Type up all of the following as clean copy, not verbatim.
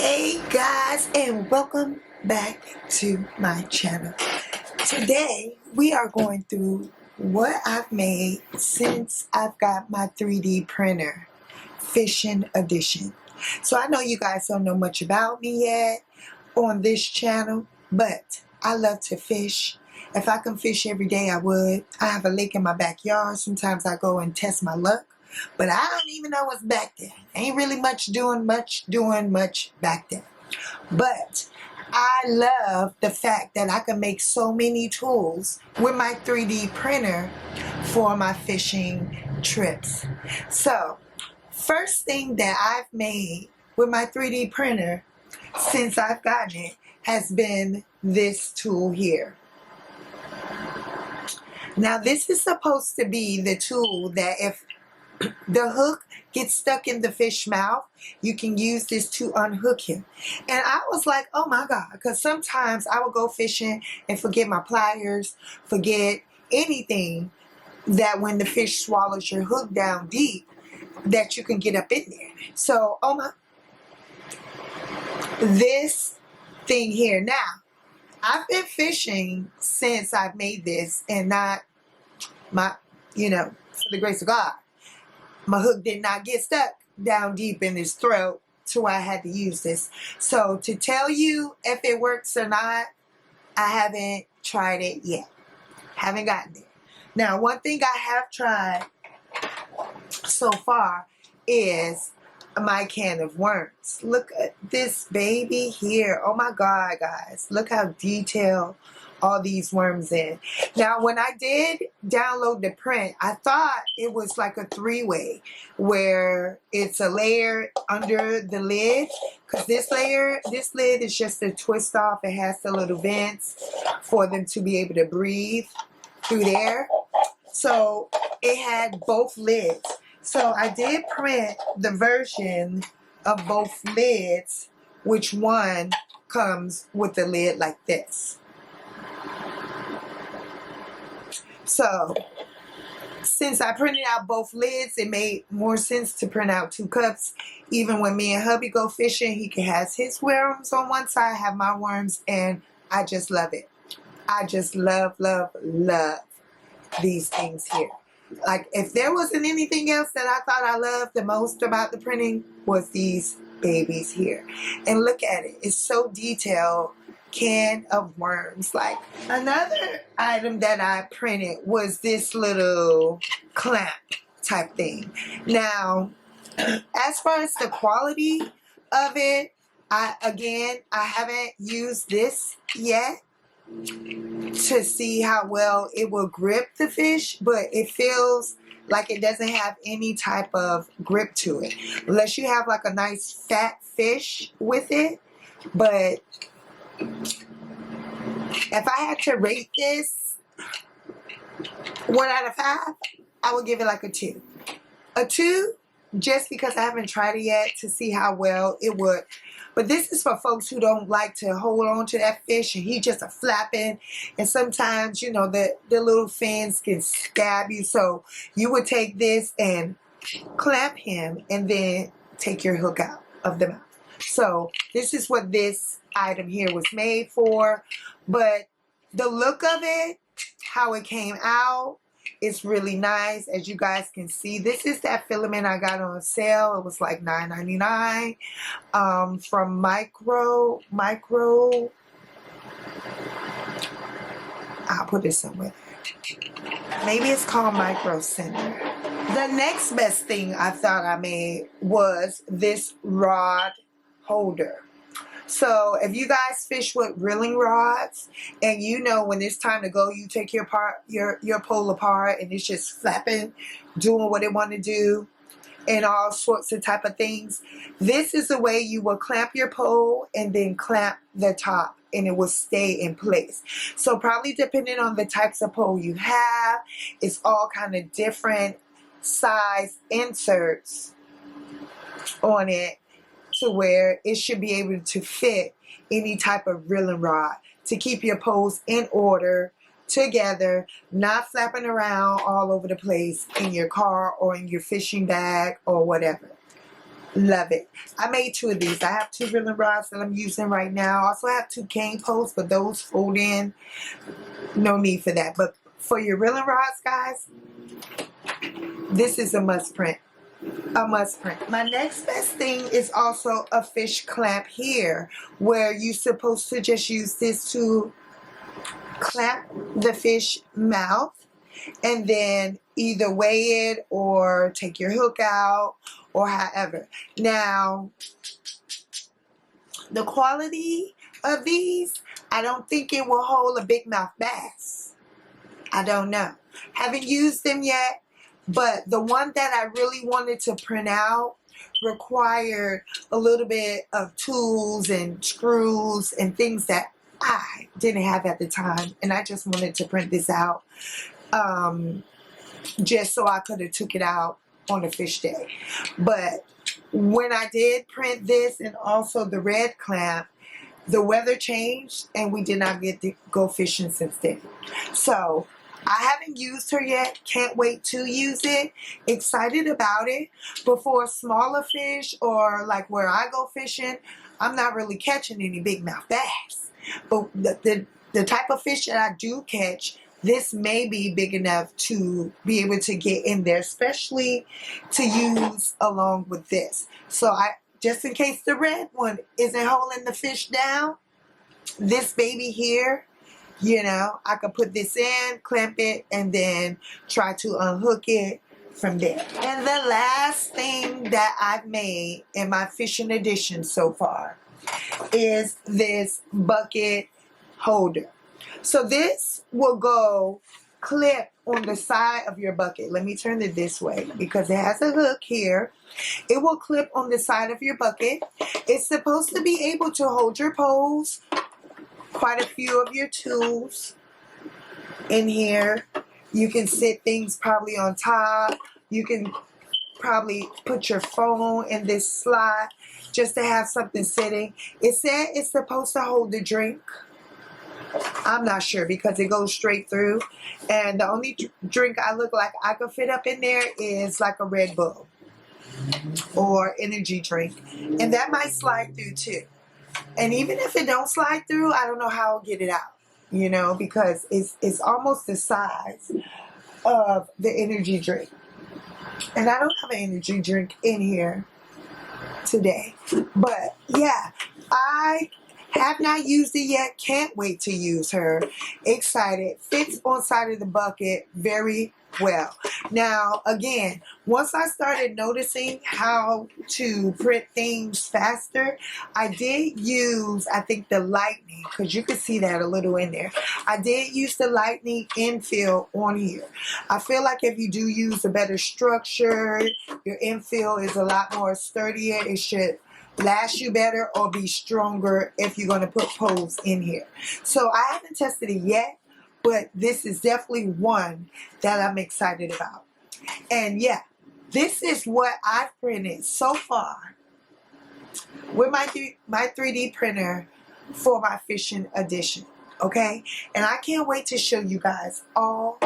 Hey guys, and welcome back to my channel. Today we are going through what I've made since I've got my 3D printer, Fishing Edition. So I know you guys don't know much about me yet on this channel, but I love to fish. If I can fish every day, I would. I have a lake in my backyard. Sometimes I go and test my luck. But I don't even know what's back there. Ain't really doing much back there. But I love the fact that I can make so many tools with my 3D printer for my fishing trips. So, first thing that I've made with my 3D printer since I've gotten it has been this tool here. Now, this is supposed to be the tool that if the hook gets stuck in the fish mouth, you can use this to unhook him. And I was like, oh my God, because sometimes I would go fishing and forget my pliers, forget anything, that when the fish swallows your hook down deep, that you can get up in there. So, this thing here. Now, I've been fishing since I've made this, and not for the grace of God, my hook did not get stuck down deep in his throat, so I had to use this. So to tell you if it works or not, I haven't tried it yet. Haven't gotten there. Now, one thing I have tried so far is my can of worms. Look at this baby here. Oh my God, guys. Look how detailed all these worms in. Now, when I did download the print, I thought it was like a three-way where it's a layer under the lid, because this lid is just a twist off. It has the little vents for them to be able to breathe through there. So it had both lids. So I did print the version of both lids, which one comes with the lid like this. So, since I printed out both lids, it made more sense to print out two cups. Even when me and hubby go fishing, he can have his worms on one side, have my worms, and I just love it. I just love these things here. Like, if there wasn't anything else that I thought I loved the most about the printing, was these babies here. And look at it. It's so detailed. Can of worms. Like, another item that I printed was this little clamp type thing. Now, as far as the quality of it, I haven't used this yet to see how well it will grip the fish, but it feels like it doesn't have any type of grip to it, unless you have like a nice fat fish with it. But if I had to rate this 1 out of 5, I would give it like a 2. A 2, just because I haven't tried it yet to see how well it would. But this is for folks who don't like to hold on to that fish and he just a flapping. And sometimes, the little fins can stab you. So you would take this and clamp him and then take your hook out of the mouth. So this is what this item here was made for. But the look of it, how it came out, is really nice. As you guys can see, this is that filament I got on sale. It was like $9.99 from Micro. I'll put it somewhere. Maybe it's called Micro Center. The next best thing I thought I made was this rod holder. So if you guys fish with reeling rods, and when it's time to go, you take your pole apart and it's just flapping, doing what it want to do, and all sorts of type of things. This is the way you will clamp your pole and then clamp the top, and it will stay in place. So probably depending on the types of pole you have, it's all kind of different size inserts on it, to where it should be able to fit any type of reeling rod to keep your poles in order together, not flapping around all over the place in your car or in your fishing bag or whatever. Love it. I made 2 of these. I have 2 reeling rods that I'm using right now. I also have 2 cane posts, but those fold in. No need for that. But for your reeling rods, guys, this is a must print. A must print. My next best thing is also a fish clamp here, where you're supposed to just use this to clamp the fish mouth and then either weigh it or take your hook out or however. Now, the quality of these, I don't think it will hold a big mouth bass. I don't know. Haven't used them yet, but the one that I really wanted to print out required a little bit of tools and screws and things that I didn't have at the time, and I just wanted to print this out just so I could have took it out on a fish day. But when I did print this and also the red clamp, the weather changed and we did not get to go fishing since then. So I haven't used her yet. Can't wait to use it. Excited about it. But for smaller fish or like where I go fishing, I'm not really catching any big mouth bass. But the type of fish that I do catch, this may be big enough to be able to get in there, especially to use along with this. So just in case the red one isn't holding the fish down, this baby here, you know, I could put this in, clamp it, and then try to unhook it from there. And the last thing that I've made in my fishing edition so far is this bucket holder. So this will go clip on the side of your bucket. Let me turn it this way because it has a hook here. It will clip on the side of your bucket. It's supposed to be able to hold your poles, quite a few of your tools in here. You can sit things probably on top. You can probably put your phone in this slot just to have something sitting. It said it's supposed to hold the drink. I'm not sure because it goes straight through. And the only drink I look like I could fit up in there is like a Red Bull or energy drink. And that might slide through too. And even if it don't slide through, I don't know how I'll get it out, you know, because it's almost the size of the energy drink. And I don't have an energy drink in here today. But yeah, I have not used it yet. Can't wait to use her. Excited. Fits on side of the bucket very well. Now, again, once I started noticing how to print things faster, I did use, I think, the lightning, because you can see that a little in there. I did use the lightning infill on here. I feel like if you do use a better structure, your infill is a lot more sturdier. It should last you better or be stronger if you're going to put poles in here. So I haven't tested it yet, but this is definitely one that I'm excited about. And yeah, this is what I've printed so far with my 3D printer for my fishing edition. Okay? And I can't wait to show you guys all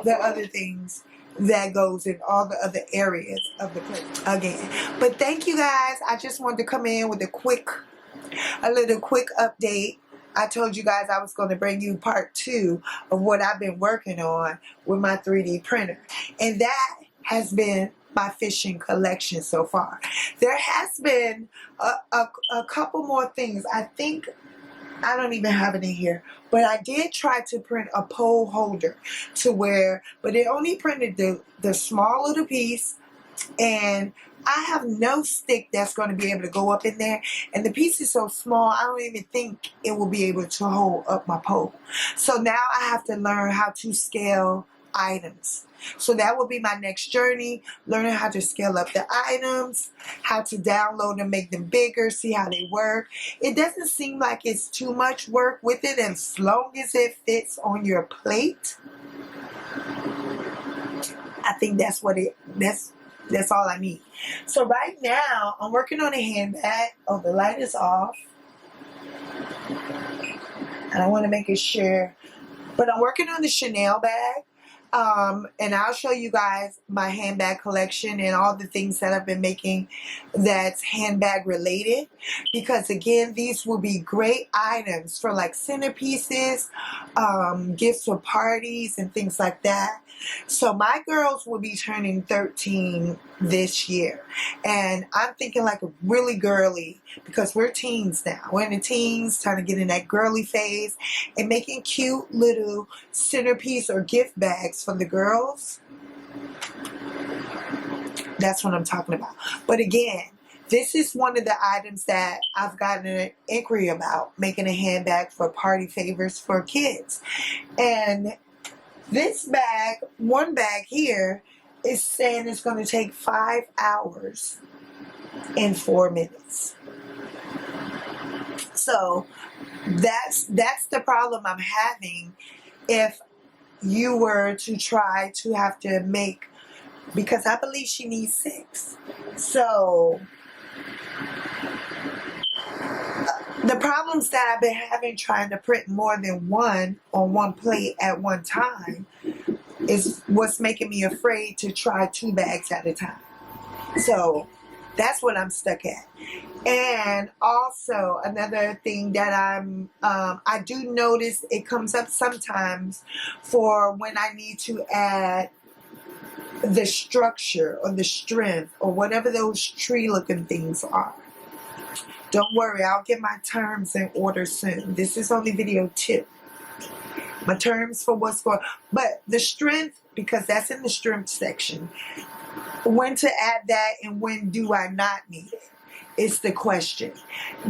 the other things that goes in all the other areas of the print again. But thank you guys. I just wanted to come in with a little quick update. I told you guys I was going to bring you part 2 of what I've been working on with my 3D printer. And that has been my fishing collection so far. There has been a couple more things. I think I don't even have it in here, but I did try to print a pole holder to where, but it only printed the small little piece, and I have no stick that's going to be able to go up in there, and the piece is so small I don't even think it will be able to hold up my pole. So now I have to learn how to scale items. So that will be my next journey, learning how to scale up the items, how to download and make them bigger, see how they work. It doesn't seem like it's too much work with it as long as it fits on your plate. I think that's all I need. So right now I'm working on a handbag. Oh, the light is off. And I want to make it sure. But I'm working on the Chanel bag. And I'll show you guys my handbag collection and all the things that I've been making that's handbag related, because again, these will be great items for like centerpieces, gifts for parties and things like that. So my girls will be turning 13 this year, and I'm thinking like a really girly, because we're teens now. We're in the teens, trying to get in that girly phase, and making cute little centerpiece or gift bags for the girls. That's what I'm talking about. But again, this is one of the items that I've gotten an inquiry about, making a handbag for party favors for kids. And this bag, one bag here, is saying it's going to take 5 hours and 4 minutes. So that's the problem I'm having if you were to try to have to make, because I believe she needs 6. So the problems that I've been having trying to print more than one on one plate at one time is what's making me afraid to try 2 bags at a time. So that's what I'm stuck at. And also another thing that I do notice, it comes up sometimes for when I need to add the structure or the strength or whatever those tree looking things are. Don't worry, I'll get my terms in order soon. This is only video 2. My terms for what's going on. But the strength, because that's in the strength section. When to add that and when do I not need it is the question.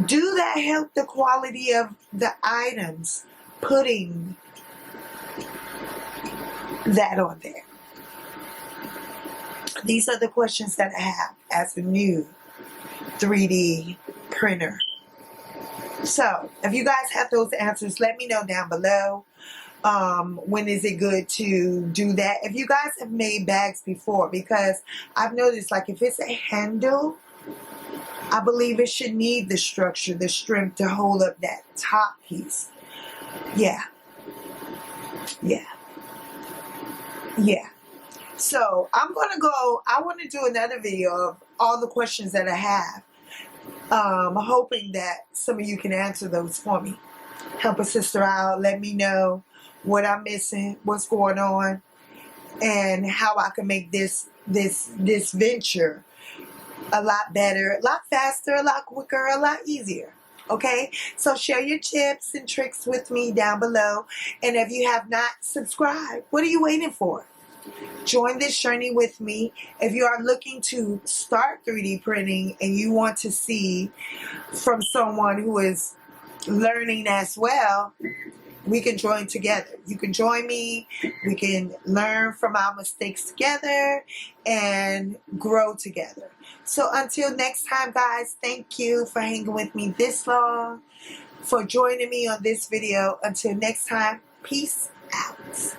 Do that help the quality of the items, putting that on there? These are the questions that I have as a new 3D printer. So if you guys have those answers, let me know down below. When is it good to do that? If you guys have made bags before, because I've noticed, like, if it's a handle, I believe it should need the structure, the strength to hold up that top piece. Yeah. So I'm gonna go, I want to do another video of all the questions that I have. Hoping that some of you can answer those for me. Help a sister out. Let me know what I'm missing, what's going on, and how I can make this venture a lot better, a lot faster, a lot quicker, a lot easier. Okay? So share your tips and tricks with me down below. And if you have not subscribed, what are you waiting for? Join this journey with me. If you are looking to start 3D printing and you want to see from someone who is learning as well, we can join together. You can join me. We can learn from our mistakes together and grow together. So until next time, guys, thank you for hanging with me this long, for joining me on this video. Until next time, peace out.